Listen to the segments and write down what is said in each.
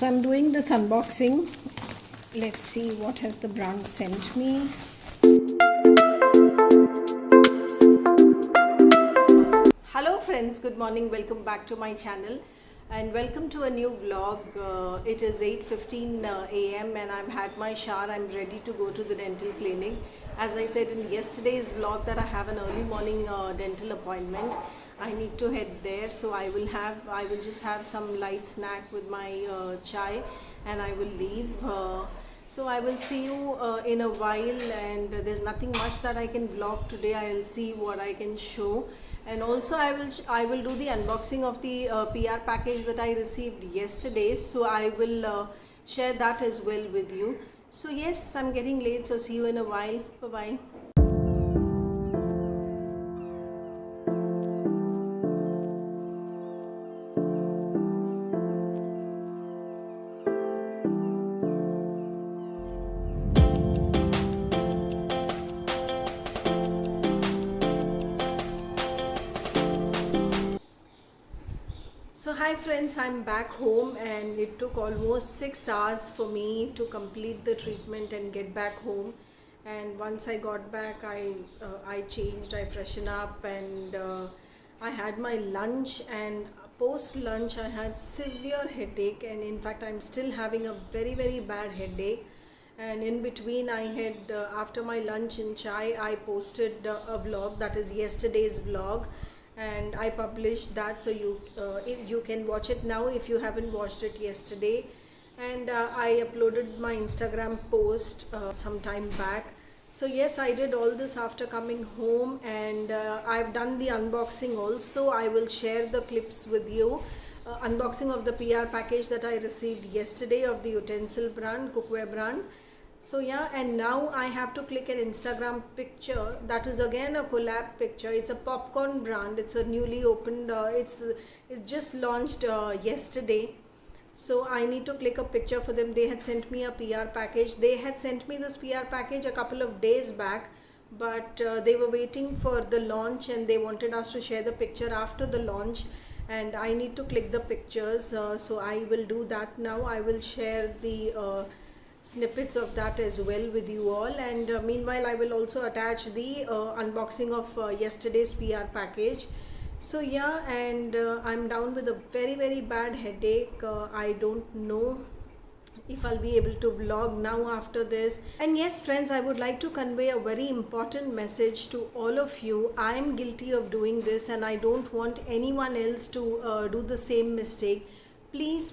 So I'm doing this unboxing. Let's see what has the brand sent me. Hello friends, good morning, welcome back to my channel and welcome to a new vlog. It is 8:15 a.m. and I've had my shower. I'm ready to go to the dental clinic. As I said in yesterday's vlog that I have an early morning dental appointment. I need to head there, so I will just have some light snack with my chai and I will leave. So I will see you in a while, and there's nothing much that I can vlog today. I will see what I can show, and also I will do the unboxing of the PR package that I received yesterday, so I will share that as well with you. So yes, I'm getting late, so see you in a while. Bye bye. So hi friends, I'm back home and it took almost 6 hours for me to complete the treatment and get back home. And once I got back, I changed, I freshened up, and I had my lunch, and post lunch I had severe headache, and in fact I'm still having a very bad headache. And in between I had after my lunch in chai, I posted a vlog, that is yesterday's vlog, and I published that, so you can watch it now if you haven't watched it yesterday. And I uploaded my Instagram post some time back. So yes, I did all this after coming home, and I've done the unboxing also. I will share the clips with you. Unboxing of the PR package that I received yesterday of the utensil brand, cookware brand. So yeah, and now I have to click an Instagram picture. That is again a collab picture. It's a popcorn brand. It's a newly opened, it's just launched yesterday. So I need to click a picture for them. They had sent me a PR package. They had sent me this PR package a couple of days back, but they were waiting for the launch and they wanted us to share the picture after the launch, and I need to click the pictures. So I will do that now. I will share the snippets of that as well with you all, and meanwhile I will also attach the unboxing of yesterday's PR package. So yeah, and I'm down with a very bad headache. I don't know if I'll be able to vlog now after this. And yes friends, I would like to convey a very important message to all of you. I am guilty of doing this and I don't want anyone else to do the same mistake. Please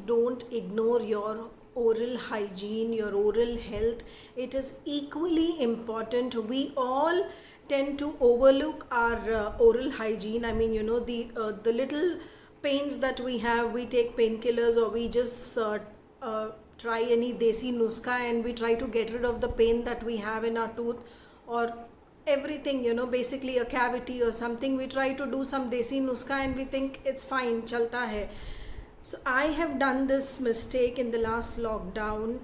don't ignore your oral hygiene, your oral health. It is equally important. We all tend to overlook our oral hygiene. I mean, you know, the little pains that we have, we take painkillers, or we just try any desi nuska and we try to get rid of the pain that we have in our tooth, or everything, you know, basically a cavity or something. We try to do some desi nuska and we think it's fine, chalta hai. So I have done this mistake in the last lockdown.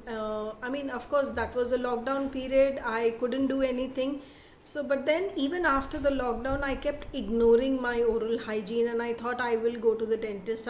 I mean, of course that was a lockdown period. I couldn't do anything. So but then even after the lockdown, I kept ignoring my oral hygiene, and I thought I will go to the dentist,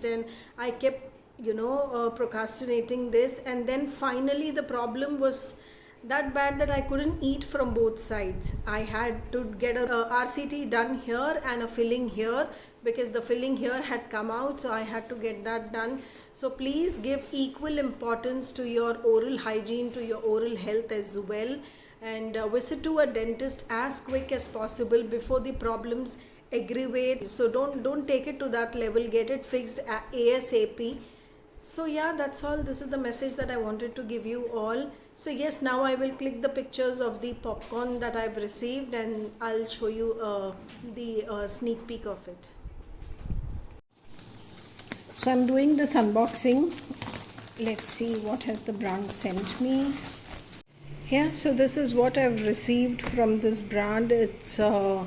and I kept, you know, procrastinating this. And then finally the problem was that bad that I couldn't eat from both sides. I had to get a RCT done here and a filling here, because the filling here had come out, so I had to get that done. So please give equal importance to your oral hygiene, to your oral health as well, and visit to a dentist as quick as possible before the problems aggravate. So don't take it to that level. Get it fixed ASAP. So yeah, that's all. This is the message that I wanted to give you all. So yes, now I will click the pictures of the popcorn that I've received, and I'll show you the sneak peek of it. So I'm doing this unboxing. Let's see what has the brand sent me. Yeah, so this is what I've received from this brand. It's hard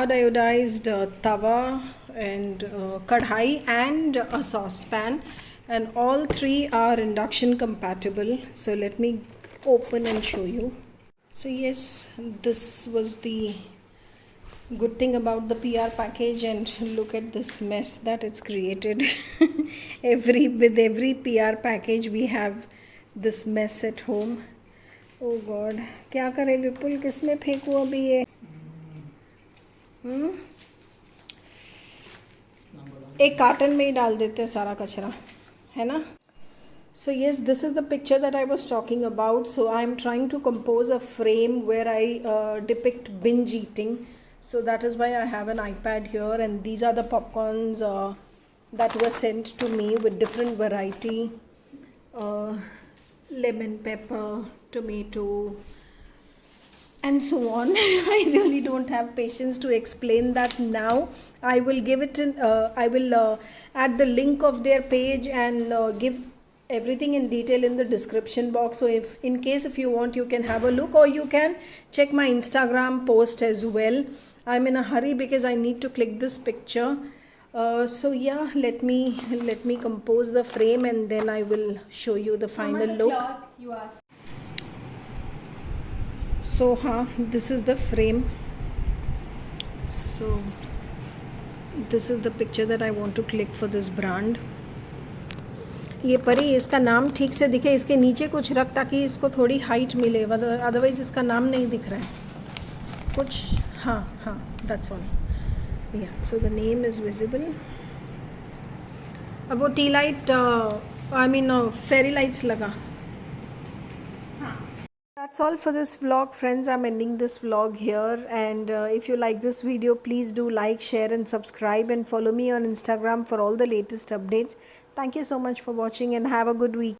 iodized tawa and kadhai and a saucepan, and all three are induction compatible. So let me open and show you. So yes, this was the Good thing about the PR package, and look at this mess that it's created. With every PR package we have this mess at home. Oh god, क्या करे विपुल, किसमें फेंकूं अभी ये? एक carton में ही डाल देते हैं सारा कचरा, है ना? So yes, this is the picture that I was talking about. So I am trying to compose a frame where I depict binge eating. So that is why I have an iPad here, and these are the popcorns that were sent to me with different variety, lemon, pepper, tomato, and so on. I really don't have patience to explain that now. I will give it in, I will add the link of their page and give everything in detail in the description box. So if in case if you want, you can have a look, or you can check my Instagram post as well. I'm in a hurry because I need to click this picture. So yeah, let me compose the frame, and then I will show you the final look. Cloth you asked. So this is the frame. So this is the picture that I want to click for this brand. ये परी, इसका नाम ठीक से दिखे, इसके नीचे कुछ रख ताकि इसको थोड़ी हाइट मिले, अदरवाइज इसका नाम नहीं दिख रहा है कुछ. हाँ, that's all. Yeah, so the name is visible. अब वो टी लाइट, फेरी लाइट्स लगा. That's all for this vlog, friends. I'm ending this vlog here, and if you like this video, please do like, share and subscribe, and follow me on Instagram for all the latest updates. Thank you so much for watching, and have a good week.